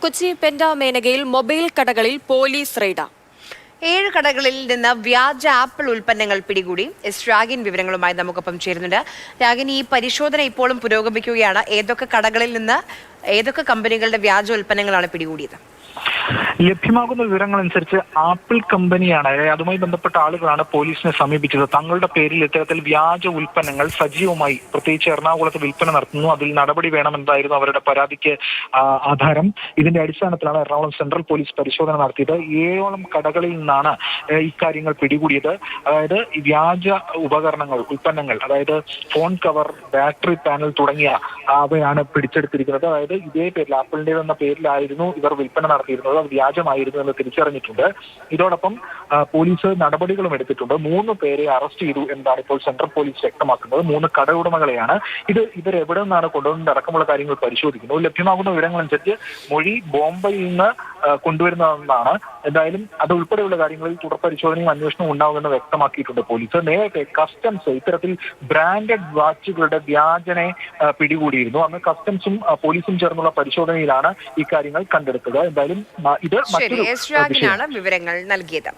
Kochi penta മേനകയിൽ mobile കടകളിൽ police raid. 7 കടകളിൽ നിന്ന് വ്യാജ ആപ്പിൾ ഉൽപ്പന്നങ്ങൾ പിടികൂടി. രാഗിൻ വിവരങ്ങളുമായി നമുക്കൊപ്പം ചേരുന്നുണ്ട്. രാഗിൻ, ഈ പരിശോധന ഇപ്പോഴും പുരോഗമിക്കുകയാണ്. ഏതൊക്കെ കടകളിൽ നിന്ന് ഏതൊക്കെ കമ്പനികളുടെ വ്യാജ ഉൽപ്പന്നങ്ങളാണ് പിടികൂടിയത്? ലഭ്യമാകുന്ന വിവരങ്ങൾ അനുസരിച്ച് ആപ്പിൾ കമ്പനിയാണ്, അതുമായി ബന്ധപ്പെട്ട ആളുകളാണ് പോലീസിനെ സമീപിച്ചത്. തങ്ങളുടെ പേരിൽ ഇത്തരത്തിൽ വ്യാജ ഉൽപ്പന്നങ്ങൾ സജീവമായി പ്രത്യേകിച്ച് എറണാകുളത്ത് വിൽപ്പന നടത്തുന്നു, അതിൽ നടപടി വേണമെന്നതായിരുന്നു അവരുടെ പരാതിക്ക് ആധാരം. ഇതിന്റെ അടിസ്ഥാനത്തിലാണ് എറണാകുളം സെൻട്രൽ പോലീസ് പരിശോധന നടത്തിയത്. 7ഓളം കടകളിൽ നിന്നാണ് ഇക്കാര്യങ്ങൾ പിടികൂടിയത്. അതായത് വ്യാജ ഉപകരണങ്ങൾ, ഉൽപ്പന്നങ്ങൾ, അതായത് ഫോൺ കവർ, ബാറ്ററി പാനൽ തുടങ്ങിയ അവയാണ് പിടിച്ചെടുത്തിരിക്കുന്നത്. അതായത് ഇതേ പേരിൽ ആപ്പിളിന്റെ എന്ന പേരിലായിരുന്നു ഇവർ വിൽപ്പന നടത്തിയിരുന്നത്. അത് വ്യാജമായിരുന്നു എന്ന് തിരിച്ചറിഞ്ഞിട്ടുണ്ട്. ഇതോടൊപ്പം പോലീസ് നടപടികളും എടുത്തിട്ടുണ്ട്. 3 പേരെ അറസ്റ്റ് ചെയ്തു എന്നാണ് ഇപ്പോൾ സെൻട്രൽ പോലീസ് വ്യക്തമാക്കുന്നത്. 3 കട ഉടമകളെയാണ്. ഇവർ എവിടെ നിന്നാണ് കൊണ്ടുവന്നത് അടക്കമുള്ള കാര്യങ്ങൾ പരിശോധിക്കുന്നു. ലഭ്യമാകുന്ന വിവരങ്ങൾ അനുസരിച്ച് മൊഴി ബോംബെയിൽ നിന്ന് കൊണ്ടുവരുന്നതെന്നാണ്. എന്തായാലും അത് ഉൾപ്പെടെയുള്ള കാര്യങ്ങളിൽ തുടർ പരിശോധനയും അന്വേഷണവും ഉണ്ടാവുമെന്ന് വ്യക്തമാക്കിയിട്ടുണ്ട് പോലീസ്. നേരത്തെ കസ്റ്റംസ് ഇത്തരത്തിൽ ബ്രാൻഡഡ് വാച്ചുകളുടെ വ്യാജനെ പിടികൂടിയിരുന്നു. അന്ന് കസ്റ്റംസും പോലീസും ചേർന്നുള്ള പരിശോധനയിലാണ് ഇക്കാര്യങ്ങൾ കണ്ടെടുത്തത്. എന്തായാലും ഇത് മറ്റൊരു വിവരങ്ങൾ നൽകിയത്.